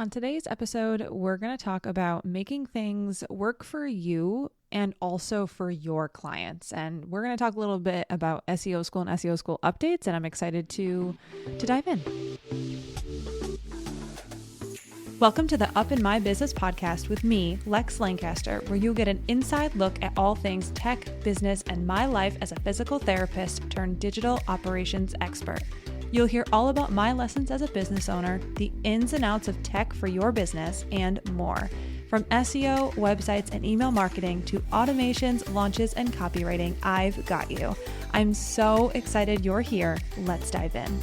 On today's episode, we're going to talk about making things work for you and also for your clients. And we're going to talk a little bit about SEO School and SEO School updates, and I'm excited to dive in. Welcome to the Up in My Business podcast with me, Lex Lancaster, where you'll get an inside look at all things tech, business, and my life as a physical therapist turned digital operations expert. You'll hear all about my lessons as a business owner, the ins and outs of tech for your business, and more. From SEO, websites, and email marketing to automations, launches, and copywriting, I've got you. I'm so excited you're here. Let's dive in.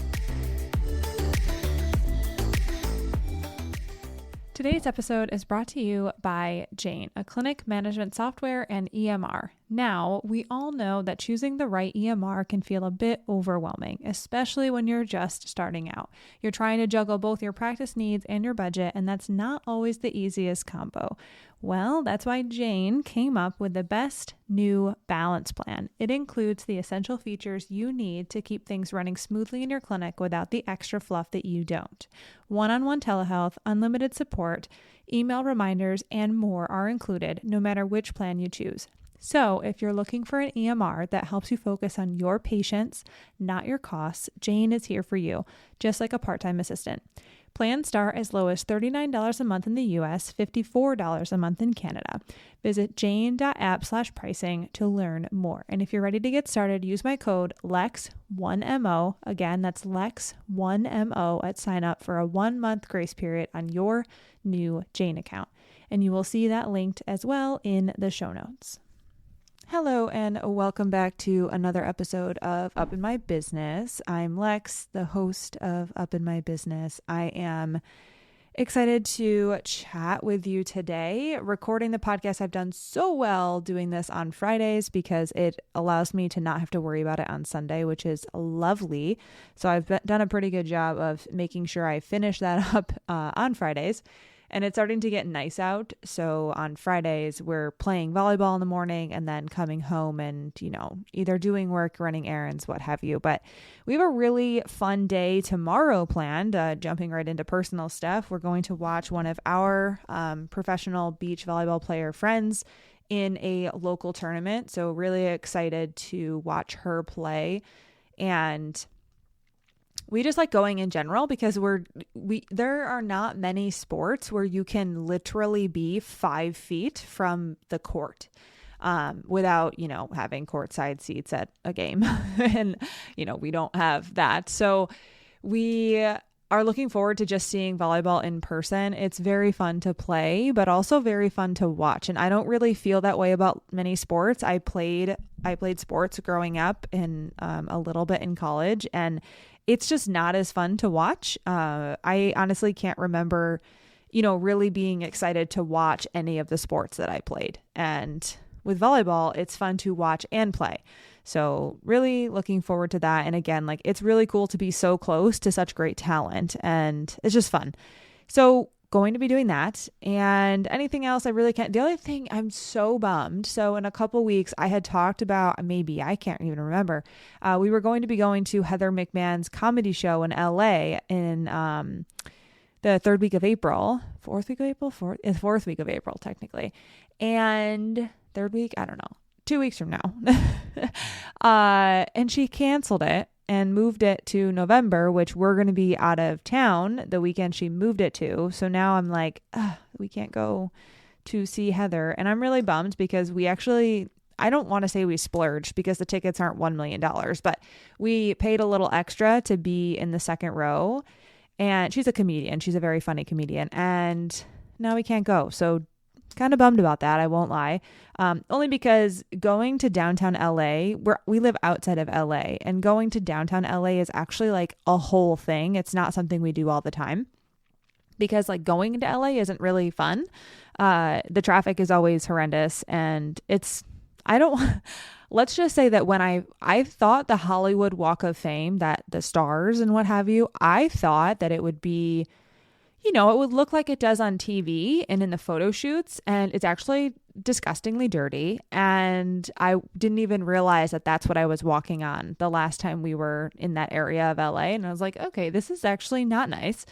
Today's episode is brought to you by Jane, a clinic management software and EMR. Now, we all know that choosing the right EMR can feel a bit overwhelming, especially when you're just starting out. You're trying to juggle both your practice needs and your budget, and that's not always the easiest combo. Well, that's why Jane came up with the best new balance plan. It includes the essential features you need to keep things running smoothly in your clinic without the extra fluff that you don't. One-on-one telehealth, unlimited support, email reminders, and more are included, no matter which plan you choose. So if you're looking for an EMR that helps you focus on your patients, not your costs, Jane is here for you, just like a part-time assistant. Plans start as low as $39 a month in the US, $54 a month in Canada. Visit jane.app/pricing to learn more. And if you're ready to get started, use my code LEX1MO. Again, that's LEX1MO at sign up for a 1-month grace period on your new Jane account. And you will see that linked as well in the show notes. Hello and welcome back to another episode of Up in My Business. I'm Lex, the host of Up in My Business. I am excited to chat with you today. Recording the podcast, I've done so well doing this on Fridays because it allows me to not have to worry about it on Sunday, which is lovely. So I've done a pretty good job of making sure I finish that up on Fridays. And it's starting to get nice out. So on Fridays, we're playing volleyball in the morning and then coming home and, either doing work, running errands, what have you. But we have a really fun day tomorrow planned, jumping right into personal stuff. We're going to watch one of our professional beach volleyball player friends in a local tournament. So really excited to watch her play. And we just like going in general because there are not many sports where you can literally be 5 feet from the court without, having courtside seats at a game. And, we don't have that. So we are looking forward to just seeing volleyball in person. It's very fun to play, but also very fun to watch. And I don't really feel that way about many sports. I played sports growing up and a little bit in college, and it's just not as fun to watch. I honestly can't remember, really being excited to watch any of the sports that I played. And with volleyball, it's fun to watch and play. So really looking forward to that. And again, it's really cool to be so close to such great talent, and it's just fun. So going to be doing that, and anything else I really can't. The other thing, I'm so bummed. So in a couple weeks, I had talked about, I can't even remember. We were going to be going to Heather McMahon's comedy show in LA in the fourth week of April, technically. And third week, I don't know, 2 weeks from now. And she canceled it and moved it to November, which we're going to be out of town the weekend she moved it to. So now I'm like, we can't go to see Heather. And I'm really bummed because I don't want to say we splurged because the tickets aren't $1 million, but we paid a little extra to be in the second row. And she's a comedian. She's a very funny comedian. And now we can't go. So kind of bummed about that, I won't lie. Only because going to downtown LA, we live outside of LA, and going to downtown LA is actually like a whole thing. It's not something we do all the time because going into LA isn't really fun. The traffic is always horrendous, and let's just say that when I thought the Hollywood Walk of Fame, that the stars and what have you, I thought that it would be, it would look like it does on TV and in the photo shoots. And it's actually disgustingly dirty. And I didn't even realize that that's what I was walking on the last time we were in that area of LA. And I was like, okay, this is actually not nice.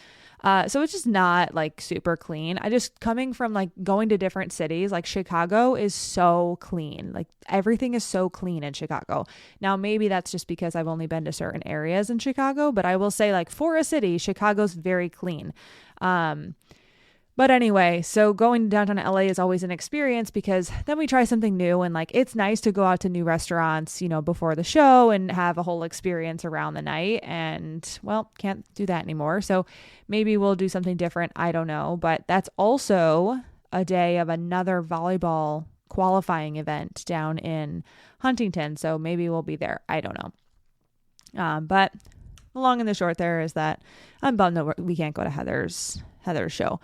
So it's just not like super clean. I just coming from like going to different cities, like Chicago is so clean. Like everything is so clean in Chicago. Now, maybe that's just because I've only been to certain areas in Chicago, but I will say like for a city, Chicago's very clean. But anyway, so going to downtown LA is always an experience because then we try something new and like it's nice to go out to new restaurants, you know, before the show and have a whole experience around the night. And well, can't do that anymore. So maybe we'll do something different. I don't know. But that's also a day of another volleyball qualifying event down in Huntington. So maybe we'll be there. I don't know. But the long and the short there is that I'm bummed that we can't go to Heather's show.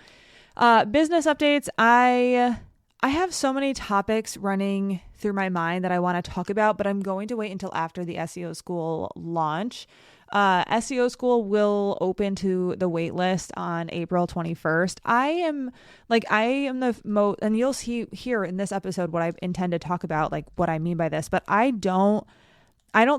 Business updates. I have so many topics running through my mind that I want to talk about, but I'm going to wait until after the SEO school launch. SEO school will open to the wait list on April 21st. I am the most, and you'll see here in this episode what I intend to talk about, like what I mean by this, but I don't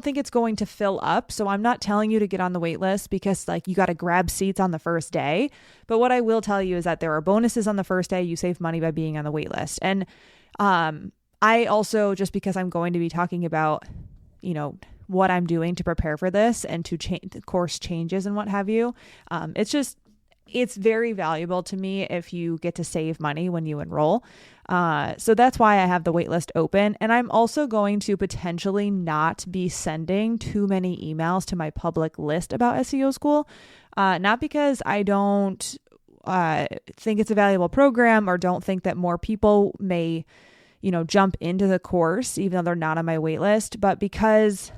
think it's going to fill up. So I'm not telling you to get on the wait list because like you got to grab seats on the first day. But what I will tell you is that there are bonuses on the first day. You save money by being on the wait list. And I also, just because I'm going to be talking about, you know, what I'm doing to prepare for this and to change the course changes and what have you. It's very valuable to me if you get to save money when you enroll. So that's why I have the waitlist open. And I'm also going to potentially not be sending too many emails to my public list about SEO school. Not because I don't think it's a valuable program or don't think that more people may, you know, jump into the course, even though they're not on my waitlist, but because,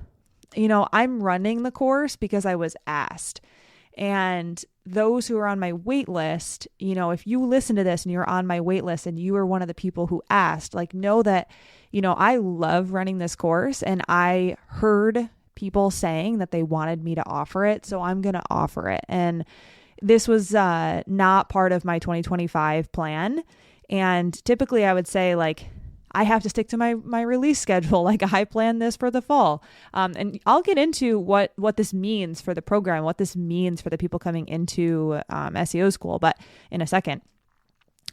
you know, I'm running the course because I was asked. And those who are on my wait list, you know, if you listen to this and you're on my wait list and you were one of the people who asked, like, know that, you know, I love running this course and I heard people saying that they wanted me to offer it. So I'm going to offer it. And this was not part of my 2025 plan. And typically I would say like, I have to stick to my release schedule. Like I planned this for the fall. And I'll get into what this means for the program, what this means for the people coming into SEO school, but in a second.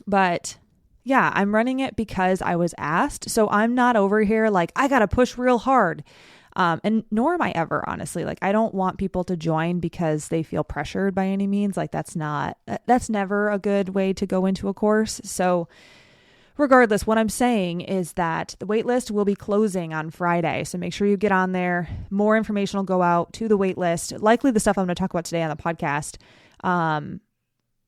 But yeah, I'm running it because I was asked. So I'm not over here like, I got to push real hard. And nor am I ever, honestly. Like I don't want people to join because they feel pressured by any means. Like that's never a good way to go into a course. So regardless, what I'm saying is that the waitlist will be closing on Friday. So make sure you get on there. More information will go out to the waitlist. Likely the stuff I'm going to talk about today on the podcast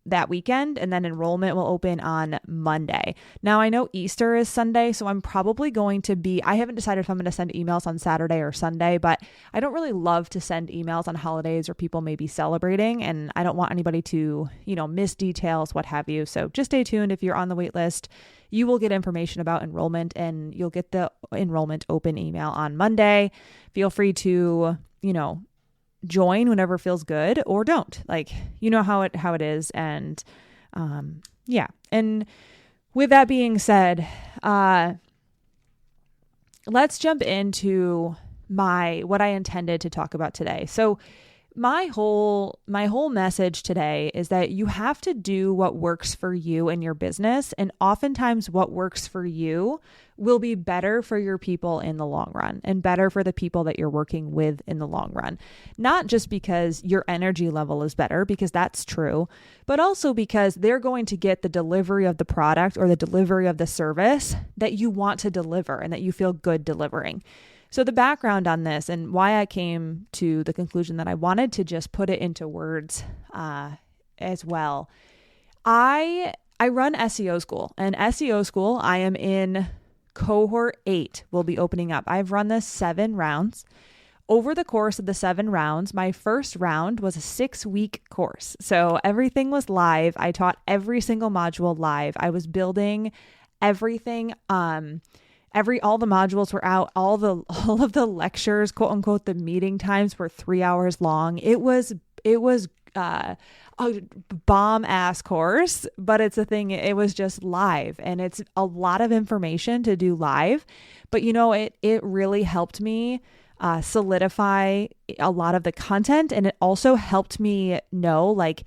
that weekend. And then enrollment will open on Monday. Now I know Easter is Sunday, so I'm probably going to I haven't decided if I'm going to send emails on Saturday or Sunday, but I don't really love to send emails on holidays or people may be celebrating. And I don't want anybody to, you know, miss details, what have you. So just stay tuned. If you're on the waitlist, you will get information about enrollment and you'll get the enrollment open email on Monday. Feel free to, you know, join whenever feels good or don't. Like, you know how it is. And yeah. And with that being said, let's jump into what I intended to talk about today. So my whole message today is that you have to do what works for you in your business. And oftentimes what works for you will be better for your people in the long run and better for the people that you're working with in the long run. Not just because your energy level is better, because that's true, but also because they're going to get the delivery of the product or the delivery of the service that you want to deliver and that you feel good delivering. So the background on this and why I came to the conclusion that I wanted to just put it into words as well. I run SEO school, and SEO school, I am in cohort 8 will be opening up. I've run this 7 rounds. Over the course of the 7 rounds, my first round was a 6-week course. So everything was live. I taught every single module live. I was building everything. All the modules were out. All of the lectures, quote unquote, the meeting times were 3 hours long. It was a bomb ass course, but it's a thing. It was just live, and it's a lot of information to do live, but it really helped me solidify a lot of the content. And it also helped me know, like,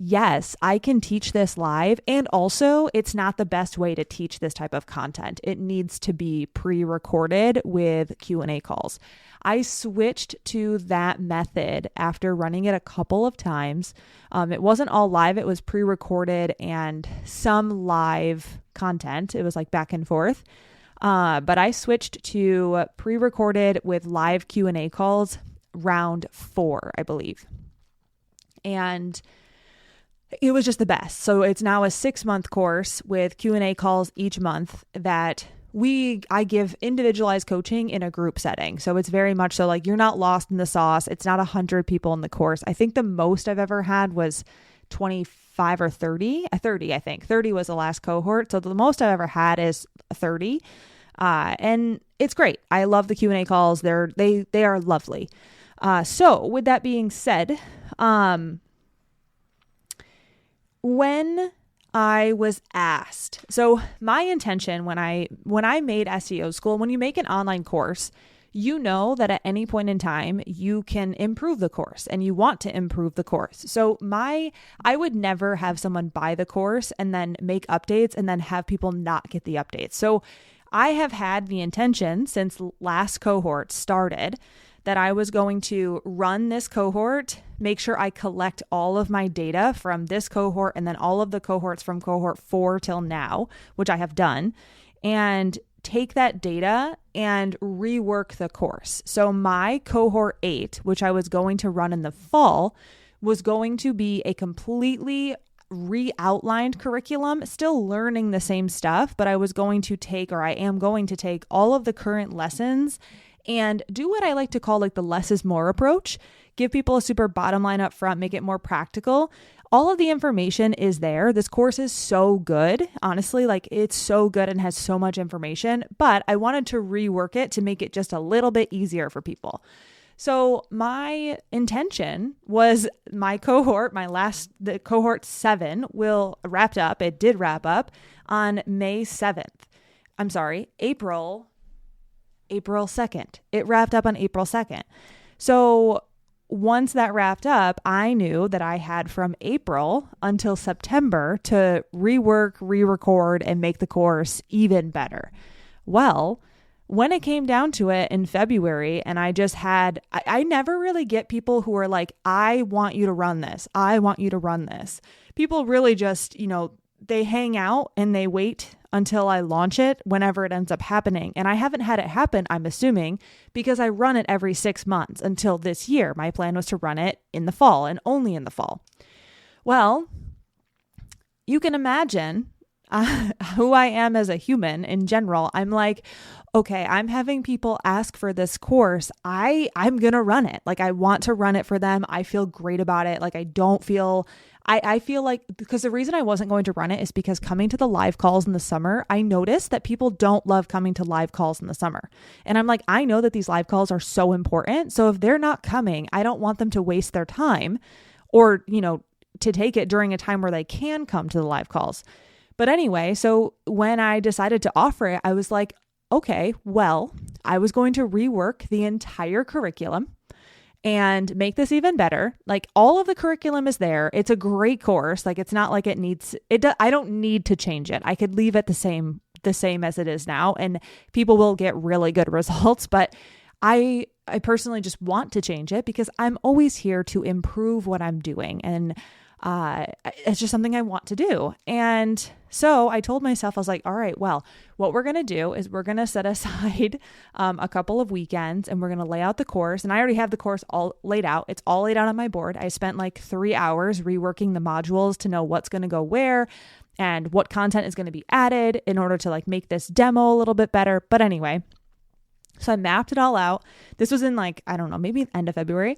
yes, I can teach this live. And also, it's not the best way to teach this type of content. It needs to be pre-recorded with Q&A calls. I switched to that method after running it a couple of times. It wasn't all live. It was pre-recorded and some live content. It was like back and forth. But I switched to pre-recorded with live Q&A calls round 4, I believe. And it was just the best. So it's now a 6-month course with Q&A calls each month that I give individualized coaching in a group setting. So it's very much so like you're not lost in the sauce. It's not 100 people in the course. I think the most I've ever had was 25 or 30. 30, I think. 30 was the last cohort. So the most I've ever had is 30. And it's great. I love the Q&A calls. They are lovely. So with that being said, when I was asked, so my intention when I made SEO School, when you make an online course, you know that at any point in time you can improve the course and you want to improve the course. So I would never have someone buy the course and then make updates and then have people not get the updates. So I have had the intention since last cohort started that I was going to run this cohort, make sure I collect all of my data from this cohort and then all of the cohorts from cohort 4 till now, which I have done, and take that data and rework the course. So my cohort 8, which I was going to run in the fall, was going to be a completely re-outlined curriculum, still learning the same stuff, but I am going to take all of the current lessons and do what I like to call like the less is more approach. Give people a super bottom line up front, make it more practical. All of the information is there. This course is so good. Honestly, like it's so good and has so much information, but I wanted to rework it to make it just a little bit easier for people. So my intention was my cohort, the cohort 7 wrapped up. It did wrap up on May 7th. I'm sorry, April 2nd. It wrapped up on April 2nd. So once that wrapped up, I knew that I had from April until September to rework, re-record, and make the course even better. Well, when it came down to it in February, and I never really get people who are like, I want you to run this. I want you to run this. People really just, they hang out and they wait until I launch it whenever it ends up happening. And I haven't had it happen, I'm assuming, because I run it every 6 months until this year. My plan was to run it in the fall and only in the fall. Well, you can imagine who I am as a human in general. I'm like, okay, I'm having people ask for this course. I'm going to run it. Like I want to run it for them. I feel great about it. Like I feel like, because the reason I wasn't going to run it is because coming to the live calls in the summer, I noticed that people don't love coming to live calls in the summer. And I'm like, I know that these live calls are so important. So if they're not coming, I don't want them to waste their time or, to take it during a time where they can come to the live calls. But anyway, so when I decided to offer it, I was like, okay, well, I was going to rework the entire curriculum and make this even better. Like all of the curriculum is there. It's a great course. Like it's not like I don't need to change it. I could leave it the same as it is now and people will get really good results. But I personally just want to change it because I'm always here to improve what I'm doing. And it's just something I want to do. And so I told myself, I was like, all right, well, what we're going to do is we're going to set aside a couple of weekends and we're going to lay out the course. And I already have the course all laid out. It's all laid out on my board. I spent like 3 hours reworking the modules to know what's going to go where and what content is going to be added in order to like make this demo a little bit better. But anyway, so I mapped it all out. This was in like, I don't know, maybe the end of February.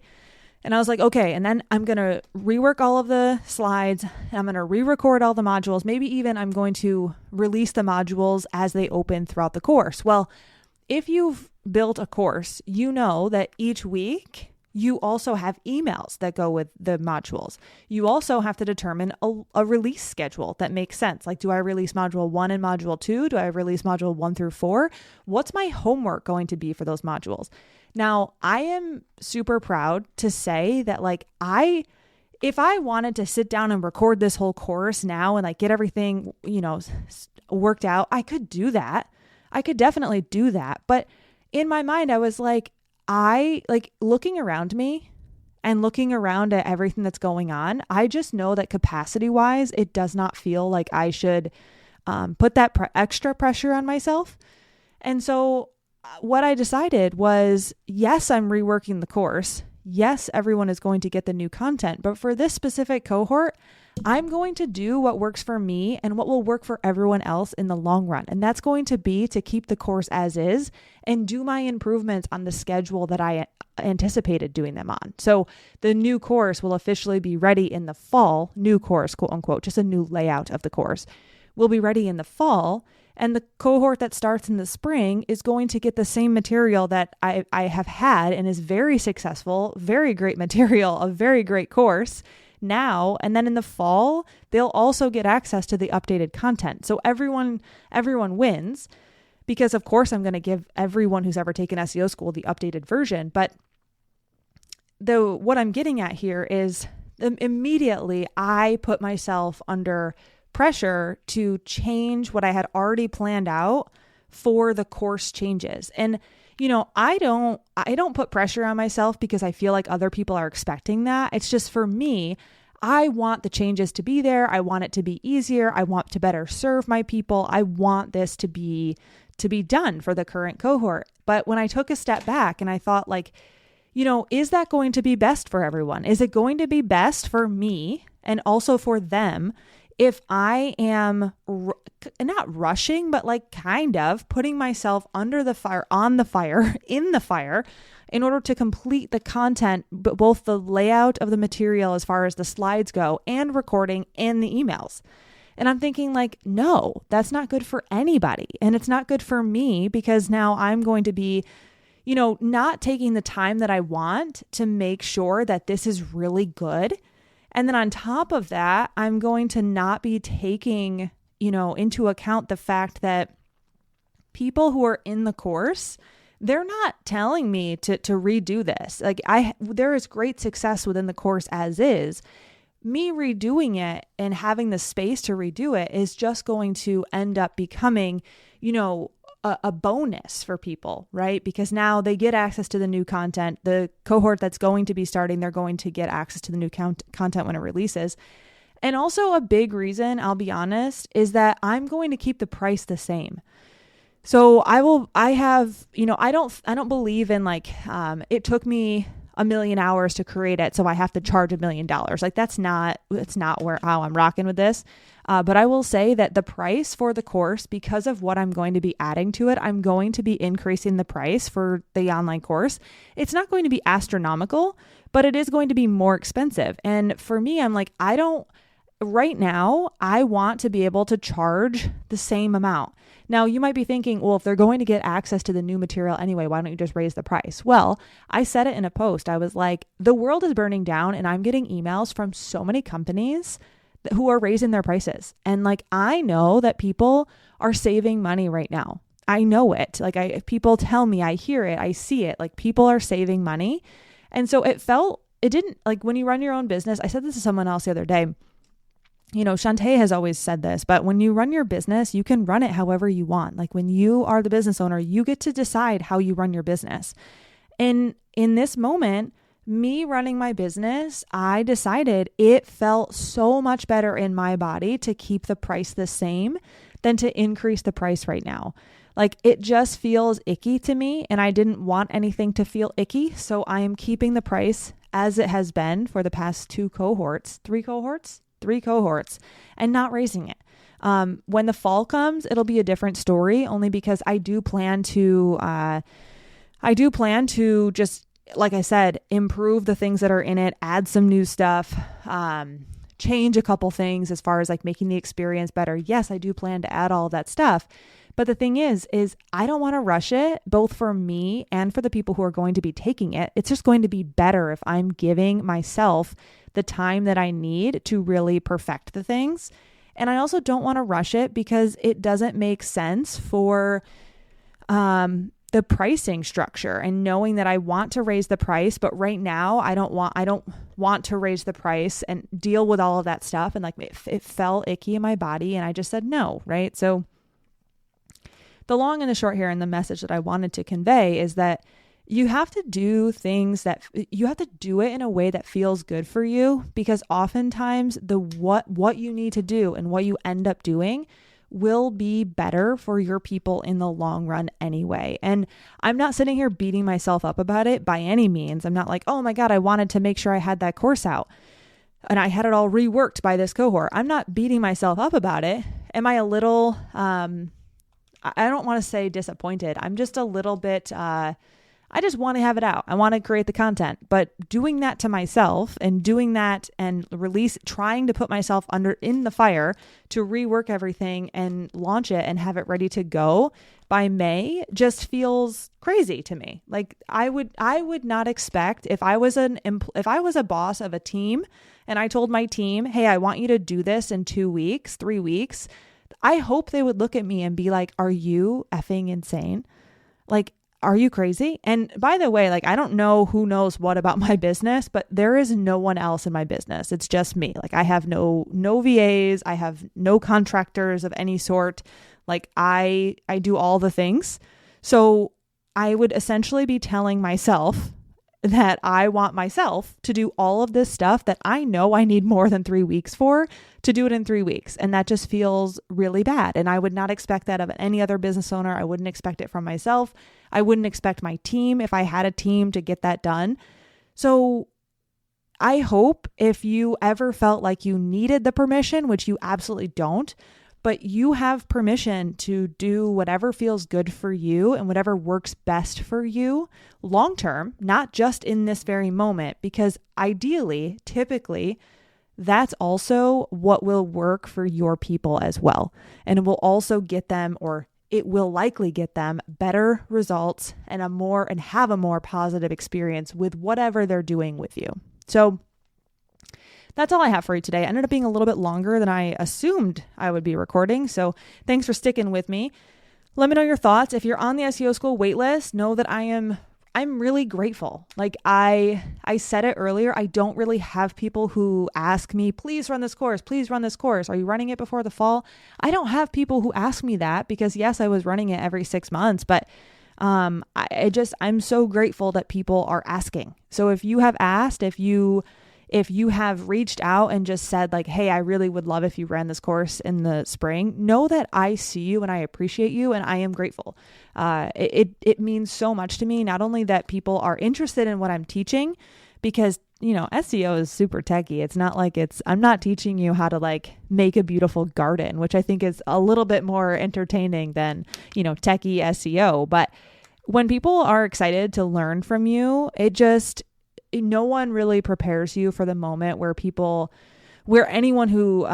And I was like, okay, and then I'm going to rework all of the slides. I'm going to re-record all the modules. Maybe even I'm going to release the modules as they open throughout the course. Well, if you've built a course, you know that each week You also have emails that go with the modules. You also have to determine a release schedule that makes sense. Like, do I release module 1 and module 2? Do I release module 1 through 4? What's my homework going to be for those modules? Now, I am super proud to say that if I wanted to sit down and record this whole course now and like get everything, worked out, I could do that. I could definitely do that. But in my mind, I was like, looking around me and looking around at everything that's going on, I just know that capacity wise, it does not feel like I should put that extra pressure on myself. And so what I decided was, yes, I'm reworking the course. Yes, everyone is going to get the new content, but for this specific cohort, I'm going to do what works for me and what will work for everyone else in the long run. And that's going to be to keep the course as is and do my improvements on the schedule that I anticipated doing them on. So the new course will officially be ready in the fall, new course, quote unquote, just a new layout of the course will be ready in the fall. And the cohort that starts in the spring is going to get the same material that I have had and is very successful, very great material, a very great course now. And then in the fall, they'll also get access to the updated content. So everyone wins, because of course I'm going to give everyone who's ever taken SEO school the updated version. But what I'm getting at here is immediately I put myself under pressure to change what I had already planned out for the course changes. And, I don't put pressure on myself because I feel like other people are expecting that. It's just, for me, I want the changes to be there. I want it to be easier. I want to better serve my people. I want this to be done for the current cohort. But when I took a step back and I thought, is that going to be best for everyone? Is it going to be best for me and also for them if I am not rushing, but kind of putting myself under the fire, in the fire, in order to complete the content, but both the layout of the material as far as the slides go and recording and the emails? And I'm thinking no, that's not good for anybody. And it's not good for me, because now I'm going to be, not taking the time that I want to make sure that this is really good. And then on top of that, I'm going to not be taking, into account the fact that people who are in the course, they're not telling me to redo this. There is great success within the course as is. Me redoing it and having the space to redo it is just going to end up becoming, a bonus for people, right? Because now they get access to the new content. The cohort that's going to be starting, they're going to get access to the new content when it releases. And also a big reason, I'll be honest, is that I'm going to keep the price the same. So I don't believe in it took me 1 million hours to create it, so I have to charge $1 million. That's not how I'm rocking with this. But I will say that the price for the course, because of what I'm going to be adding to it, I'm going to be increasing the price for the online course. It's not going to be astronomical, but it is going to be more expensive. And for me, I'm right now, I want to be able to charge the same amount. Now, you might be thinking, well, if they're going to get access to the new material anyway, why don't you just raise the price? Well, I said it in a post. I was like, the world is burning down, and I'm getting emails from so many companies who are raising their prices. And I know that people are saving money right now. I know it. People tell me, I hear it, I see it. People are saving money. And so it didn't, when you run your own business, I said this to someone else the other day. Shantae has always said this, but when you run your business, you can run it however you want. When you are the business owner, you get to decide how you run your business. And in this moment, me running my business, I decided it felt so much better in my body to keep the price the same than to increase the price right now. It just feels icky to me, and I didn't want anything to feel icky. So I am keeping the price as it has been for the past three cohorts, and not raising it. When the fall comes, it'll be a different story, only because I do plan to just, like I said, improve the things that are in it, add some new stuff, change a couple things as far as making the experience better. Yes, I do plan to add all that stuff, But the thing is I don't want to rush it, both for me and for the people who are going to be taking it. It's just going to be better if I'm giving myself the time that I need to really perfect the things. And I also don't want to rush it because it doesn't make sense for the pricing structure and knowing that I want to raise the price, but right now I don't want to raise the price and deal with all of that stuff. And like it felt icky in my body and I just said no, right? So the long and the short here and the message that I wanted to convey is that you have to do things that you have to do it in a way that feels good for you, because oftentimes what you need to do and what you end up doing will be better for your people in the long run anyway. And I'm not sitting here beating myself up about it by any means. I'm not like, oh my God, I wanted to make sure I had that course out and I had it all reworked by this cohort. I'm not beating myself up about it. Am I a little, I don't want to say disappointed. I'm just a little bit, I just want to have it out. I want to create the content, but doing that to myself and doing that and trying to put myself in the fire to rework everything and launch it and have it ready to go by May just feels crazy to me. Like I would not expect if I was a boss of a team and I told my team, hey, I want you to do this in 2 weeks, 3 weeks. I hope they would look at me and be like, are you effing insane? Like, are you crazy? And by the way, like, I don't know who knows what about my business, but there is no one else in my business. It's just me. Like I have no VAs. I have no contractors of any sort. Like I do all the things. So I would essentially be telling myself that I want myself to do all of this stuff that I know I need more than 3 weeks for, to do it in 3 weeks. And that just feels really bad. And I would not expect that of any other business owner. I wouldn't expect it from myself. I wouldn't expect my team, if I had a team, to get that done. So I hope if you ever felt like you needed the permission, which you absolutely don't, but you have permission to do whatever feels good for you and whatever works best for you long term, not just in this very moment, because ideally, typically, that's also what will work for your people as well. And it will also get them, or it will likely get them, better results and have a more positive experience with whatever they're doing with you. So that's all I have for you today. It ended up being a little bit longer than I assumed I would be recording. So thanks for sticking with me. Let me know your thoughts. If you're on the SEO School waitlist, know that I'm really grateful. Like I said it earlier, I don't really have people who ask me, please run this course. Please run this course. Are you running it before the fall? I don't have people who ask me that because yes, I was running it every 6 months, but I'm so grateful that people are asking. So if you have asked, if you have reached out and just said like, hey, I really would love if you ran this course in the spring, know that I see you and I appreciate you and I am grateful. It means so much to me, not only that people are interested in what I'm teaching, because, SEO is super techy. It's not like I'm not teaching you how to like make a beautiful garden, which I think is a little bit more entertaining than, techie SEO. But when people are excited to learn from you, no one really prepares you for the moment where anyone who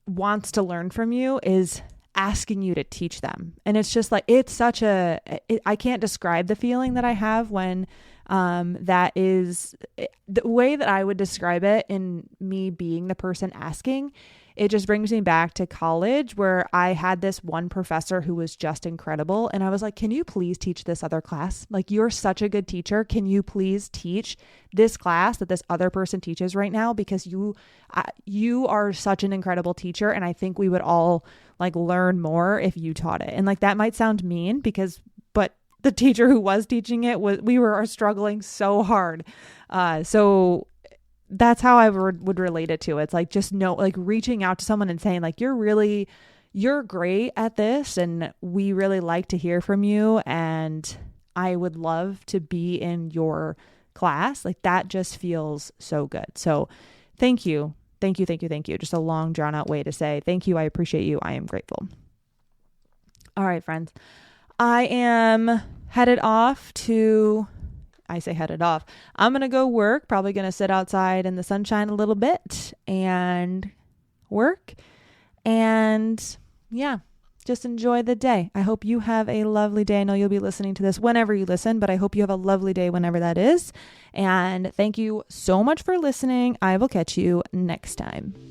wants to learn from you is asking you to teach them. And it's just like, I can't describe the feeling that I have when that is the way that I would describe it in me being the person asking. It just brings me back to college where I had this one professor who was just incredible. And I was like, can you please teach this other class? Like, you're such a good teacher. Can you please teach this class that this other person teaches right now? Because you are such an incredible teacher. And I think we would all like learn more if you taught it. And like, that might sound mean but the teacher who was teaching it we were struggling so hard. So that's how I would relate it to. It's like, just reaching out to someone and saying like, you're great at this and we really like to hear from you. And I would love to be in your class. Like, that just feels so good. So thank you. Thank you. Thank you. Thank you. Just a long drawn out way to say thank you. I appreciate you. I am grateful. All right, friends. I am headed off. I'm going to go work, probably going to sit outside in the sunshine a little bit and work. And yeah, just enjoy the day. I hope you have a lovely day. I know you'll be listening to this whenever you listen, but I hope you have a lovely day whenever that is. And thank you so much for listening. I will catch you next time.